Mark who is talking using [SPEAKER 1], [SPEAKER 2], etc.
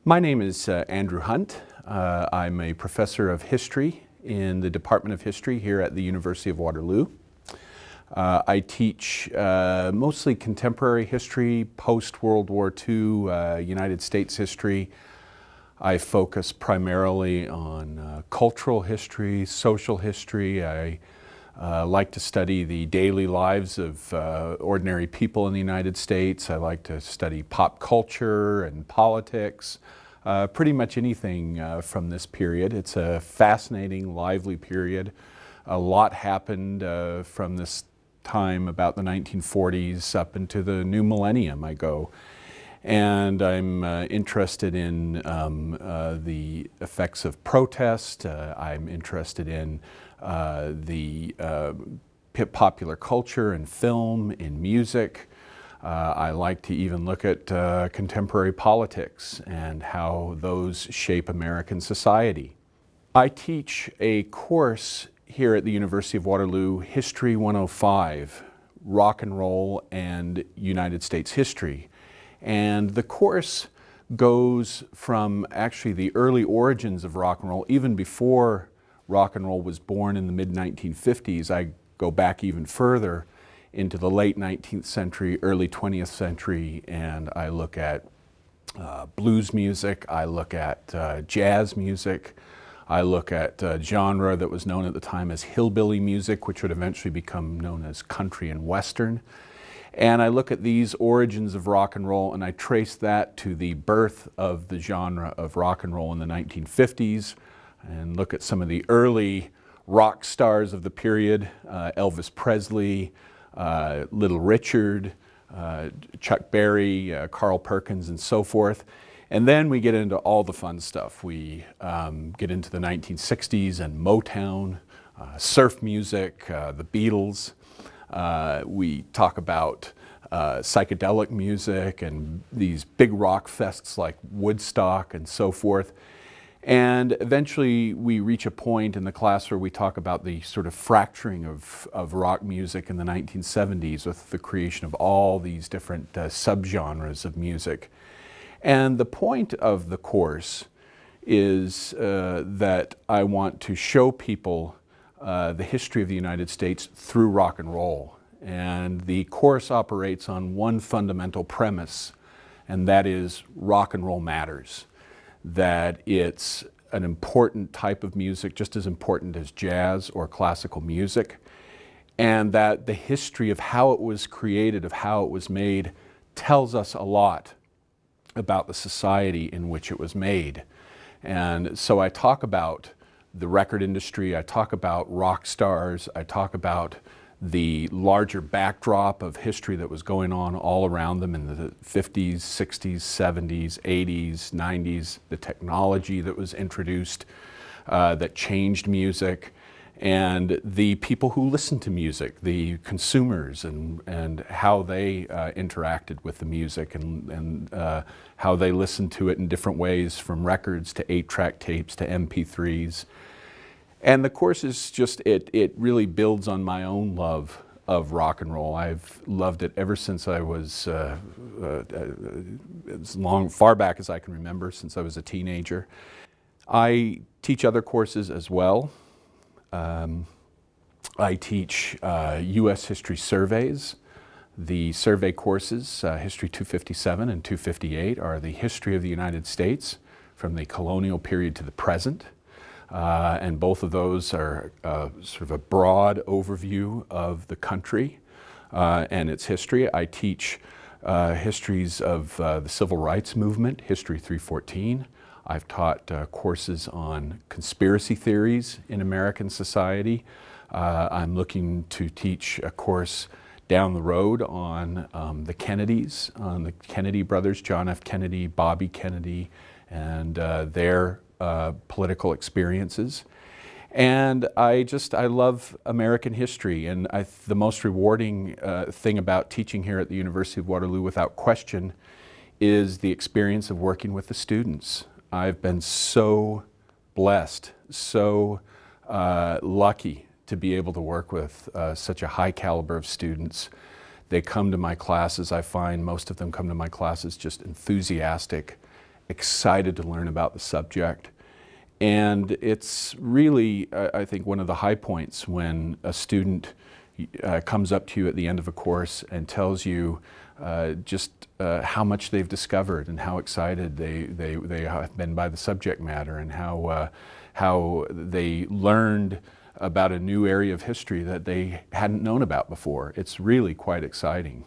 [SPEAKER 1] My name is Andrew Hunt. I'm a professor of history in the Department of History here at the University of Waterloo. I teach mostly contemporary history, post-World War II, United States history. I focus primarily on cultural history, social history. I like to study the daily lives of ordinary people in the United States. I like to study pop culture and politics, pretty much anything from this period. It's a fascinating, lively period. A lot happened from this time, about the 1940s, up into the new millennium I go. And I'm interested in the effects of protest. I'm interested in the popular culture and film, in music. I like to even look at contemporary politics and how those shape American society. I teach a course here at the University of Waterloo, History 105, Rock and Roll and United States History. And the course goes from actually the early origins of rock and roll, even before rock and roll was born in the mid-1950s. I go back even further into the late 19th century, early 20th century, and I look at blues music, I look at jazz music, I look at a genre that was known at the time as hillbilly music, which would eventually become known as country and western. And I look at these origins of rock and roll and I trace that to the birth of the genre of rock and roll in the 1950s and look at some of the early rock stars of the period, Elvis Presley, Little Richard, Chuck Berry, Carl Perkins, and so forth. And then we get into all the fun stuff. We get into the 1960s and Motown, surf music, the Beatles. We talk about psychedelic music and these big rock fests like Woodstock and so forth. And eventually we reach a point in the class where we talk about the sort of fracturing of rock music in the 1970s with the creation of all these different subgenres of music. And the point of the course is that I want to show people the history of the United States through rock and roll. And the course operates on one fundamental premise, and that is rock and roll matters. That it's an important type of music, just as important as jazz or classical music, and that the history of how it was created, of how it was made, tells us a lot about the society in which it was made. And so I talk about the record industry, I talk about rock stars, I talk about the larger backdrop of history that was going on all around them in the 50s, 60s, 70s, 80s, 90s, the technology that was introduced that changed music, and the people who listened to music, the consumers, and how they interacted with the music and how they listened to it in different ways, from records to 8-track tapes to MP3s. And the course is just, it really builds on my own love of rock and roll. I've loved it ever since I was, far back as I can remember, since I was a teenager. I teach other courses as well. I teach U.S. history surveys. The survey courses, History 257 and 258, are the history of the United States from the colonial period to the present. And both of those are sort of a broad overview of the country and its history. I teach histories of the Civil Rights Movement, History 314. I've taught courses on conspiracy theories in American society. I'm looking to teach a course down the road on the Kennedys, on the Kennedy brothers, John F. Kennedy, Bobby Kennedy, and their political experiences. And I love American history, and the most rewarding thing about teaching here at the University of Waterloo, without question, is the experience of working with the students. I've been so blessed, so lucky to be able to work with such a high caliber of students. They come to my classes, I find most of them come to my classes just enthusiastic excited to learn about the subject. And it's really, I think, one of the high points when a student comes up to you at the end of a course and tells you just how much they've discovered and how excited they have been by the subject matter, and how they learned about a new area of history that they hadn't known about before. It's really quite exciting.